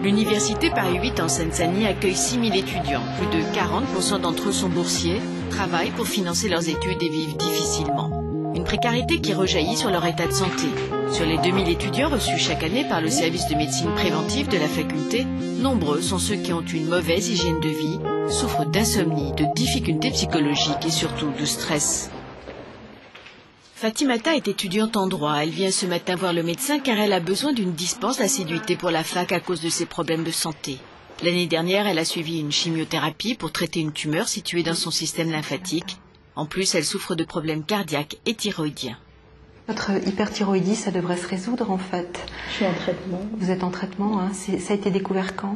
L'université Paris 8 en Seine-Saint-Denis accueille 6 000 étudiants. Plus de 40% d'entre eux sont boursiers, travaillent pour financer leurs études et vivent difficilement. Une précarité qui rejaillit sur leur état de santé. Sur les 2000 étudiants reçus chaque année par le service de médecine préventive de la faculté, nombreux sont ceux qui ont une mauvaise hygiène de vie, souffrent d'insomnie, de difficultés psychologiques et surtout de stress. Fatimata est étudiante en droit. Elle vient ce matin voir le médecin car elle a besoin d'une dispense d'assiduité pour la fac à cause de ses problèmes de santé. L'année dernière, elle a suivi une chimiothérapie pour traiter une tumeur située dans son système lymphatique. En plus, elle souffre de problèmes cardiaques et thyroïdiens. Votre hyperthyroïdie, ça devrait se résoudre en fait. Je suis en traitement. Vous êtes en traitement, hein. Ça a été découvert quand?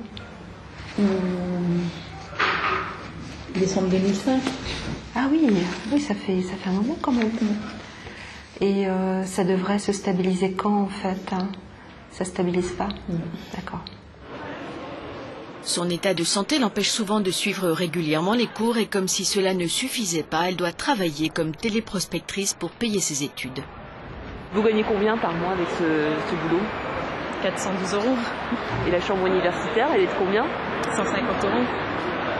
Décembre 2005. Ah oui, ça fait un moment quand même. Et ça devrait se stabiliser quand en fait, hein? Ça ne stabilise pas? D'accord. Son état de santé l'empêche souvent de suivre régulièrement les cours et comme si cela ne suffisait pas, elle doit travailler comme téléprospectrice pour payer ses études. Vous gagnez combien par mois avec ce boulot? 412 €. Et la chambre universitaire, elle est de combien? 150 €.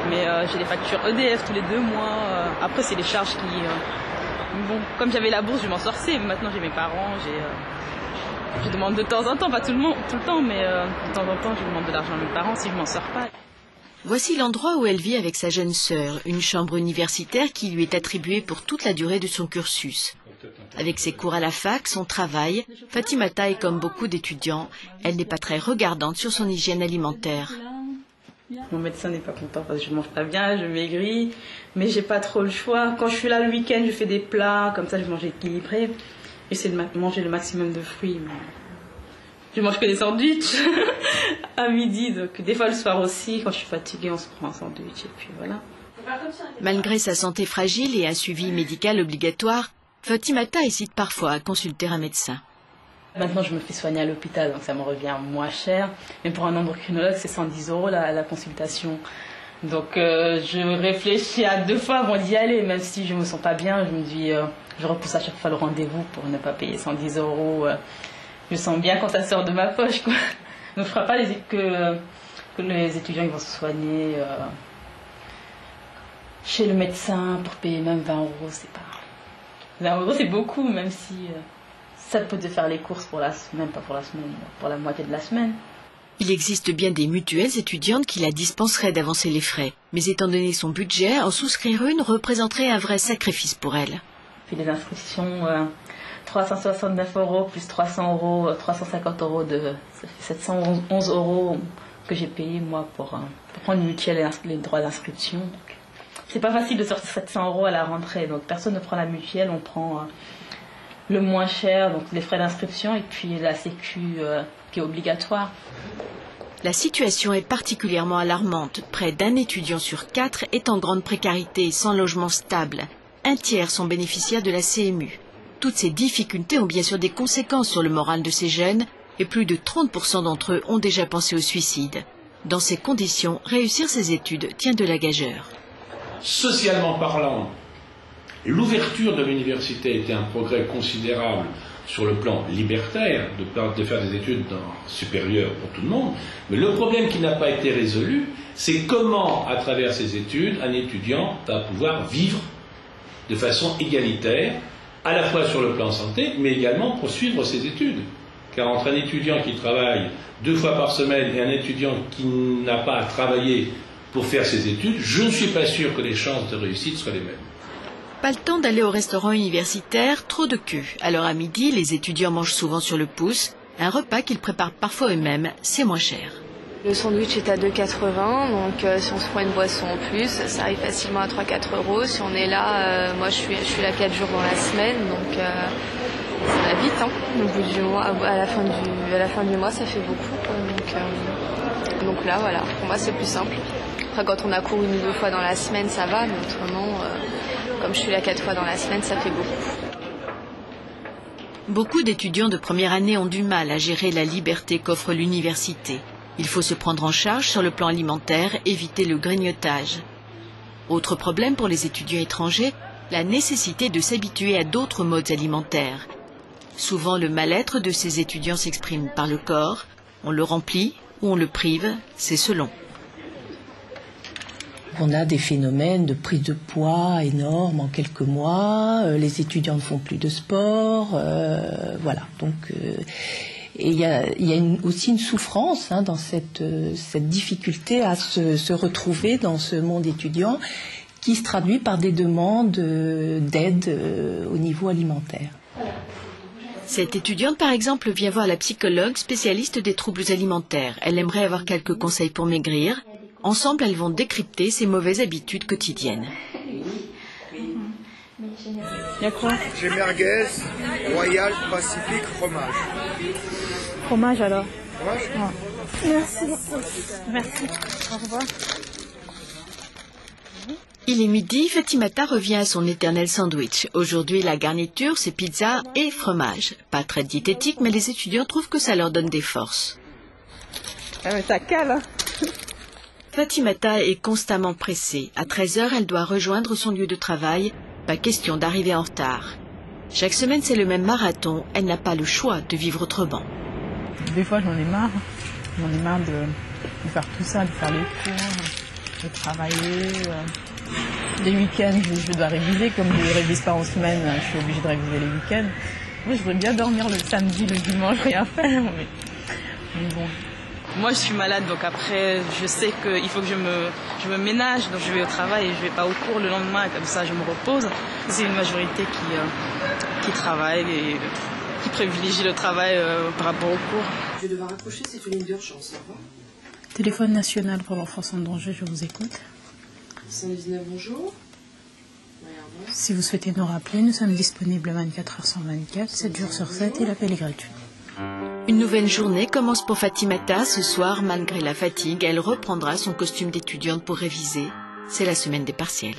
Mais j'ai les factures EDF tous les 2 mois. Après, c'est les charges qui... Bon, comme j'avais la bourse, je m'en sortais. Maintenant, j'ai mes parents. Je demande de temps en temps, pas tout le temps, mais de temps en temps, je demande de l'argent à mes parents si je m'en sors pas. Voici l'endroit où elle vit avec sa jeune sœur, une chambre universitaire qui lui est attribuée pour toute la durée de son cursus. Avec ses cours à la fac, son travail, Fatimata est comme beaucoup d'étudiants. Elle n'est pas très regardante sur son hygiène alimentaire. Mon médecin n'est pas content parce que je mange pas bien, je maigris, mais j'ai pas trop le choix. Quand je suis là le week-end, je fais des plats, comme ça je mange équilibré. J'essaie de manger le maximum de fruits. Mais je mange que des sandwichs à midi, donc des fois le soir aussi, quand je suis fatiguée, on se prend un sandwich et puis voilà. Malgré sa santé fragile et un suivi médical obligatoire, Fatimata hésite parfois à consulter un médecin. Maintenant, je me fais soigner à l'hôpital, donc ça me revient moins cher. Mais pour un endocrinologue, c'est 110 € la consultation. Donc, je réfléchis à 2 fois avant d'y aller, même si je me sens pas bien. Je me dis, je repousse à chaque fois le rendez-vous pour ne pas payer 110 €. Je sens bien quand ça sort de ma poche, quoi. Donc, je ne ferai pas que les étudiants ils vont se soigner chez le médecin pour payer même 20 €. C'est pas... 20 € c'est beaucoup, même si ça peut te faire les courses pour la semaine, pas pour la semaine, pour la moitié de la semaine. Il existe bien des mutuelles étudiantes qui la dispenseraient d'avancer les frais. Mais étant donné son budget, en souscrire une représenterait un vrai sacrifice pour elle. Puis les inscriptions, 369 € plus 300 €, 350 €, ça fait 711 € que j'ai payé moi pour prendre une mutuelle et les droits d'inscription. C'est pas facile de sortir 700 € à la rentrée, donc personne ne prend la mutuelle, on prend le moins cher, donc les frais d'inscription et puis la sécu qui est obligatoire. La situation est particulièrement alarmante. Près d'un étudiant sur 4 est en grande précarité et sans logement stable. Un tiers sont bénéficiaires de la CMU. Toutes ces difficultés ont bien sûr des conséquences sur le moral de ces jeunes et plus de 30% d'entre eux ont déjà pensé au suicide. Dans ces conditions, réussir ses études tient de la gageure. Socialement parlant, l'ouverture de l'université était un progrès considérable sur le plan libertaire, de faire des études supérieures pour tout le monde, mais le problème qui n'a pas été résolu, c'est comment, à travers ces études, un étudiant va pouvoir vivre de façon égalitaire, à la fois sur le plan santé, mais également poursuivre ses études. Car entre un étudiant qui travaille 2 fois par semaine et un étudiant qui n'a pas à travailler pour faire ses études, je ne suis pas sûr que les chances de réussite soient les mêmes. Pas le temps d'aller au restaurant universitaire, trop de queue. Alors à midi, les étudiants mangent souvent sur le pouce. Un repas qu'ils préparent parfois eux-mêmes, c'est moins cher. Le sandwich est à 2,80 €, donc si on se prend une boisson en plus, ça arrive facilement à 3-4 €. Si on est là, moi je suis là 4 jours dans la semaine, donc ça va vite. Hein. Au bout du mois, à la fin du mois, ça fait beaucoup. Donc là, voilà, pour moi c'est plus simple. Après, quand on a cours 1 ou 2 fois dans la semaine, ça va, mais autrement, comme je suis là 4 fois dans la semaine, ça fait beaucoup. Beaucoup d'étudiants de première année ont du mal à gérer la liberté qu'offre l'université. Il faut se prendre en charge sur le plan alimentaire, éviter le grignotage. Autre problème pour les étudiants étrangers, la nécessité de s'habituer à d'autres modes alimentaires. Souvent, le mal-être de ces étudiants s'exprime par le corps. On le remplit, ou on le prive, c'est selon. On a des phénomènes de prise de poids énormes en quelques mois. Les étudiants ne font plus de sport. Voilà. Donc, et il y a aussi une souffrance dans cette difficulté à se retrouver dans ce monde étudiant qui se traduit par des demandes d'aide au niveau alimentaire. Cette étudiante, par exemple, vient voir la psychologue spécialiste des troubles alimentaires. Elle aimerait avoir quelques conseils pour maigrir. Ensemble, elles vont décrypter ses mauvaises habitudes quotidiennes. Il y a quoi? J'ai merguez, royal, pacifique, fromage. Fromage alors? Fromage? Merci. Merci. Au revoir. Il est midi, Fatimata revient à son éternel sandwich. Aujourd'hui, la garniture, c'est pizza et fromage. Pas très diététique, mais les étudiants trouvent que ça leur donne des forces. Ah mais ça cale, hein. Fatimata est constamment pressée. À 13h, elle doit rejoindre son lieu de travail. Pas question d'arriver en retard. Chaque semaine, c'est le même marathon. Elle n'a pas le choix de vivre autrement. Des fois, j'en ai marre. J'en ai marre de faire tout ça, de faire les cours, de travailler. Les week-ends, je dois réviser. Comme je ne révise pas en semaine, je suis obligée de réviser les week-ends. Moi, je voudrais bien dormir le samedi, le dimanche, rien faire. Mais bon. Moi, je suis malade, donc après, je sais qu'il faut que je me ménage. Donc, je vais au travail et je ne vais pas au cours le lendemain. Comme ça, je me repose. C'est une majorité qui travaille et qui privilégie le travail par rapport au cours. Je vais devoir raccrocher, c'est une ligne d'urgence. Au revoir. Téléphone national pour l'enfance en danger, je vous écoute. 119, bonjour. Si vous souhaitez nous rappeler, nous sommes disponibles 24h/24, 7 jours sur 7 et l'appel est gratuit. Une nouvelle journée commence pour Fatimata. Ce soir, malgré la fatigue, elle reprendra son costume d'étudiante pour réviser. C'est la semaine des partiels.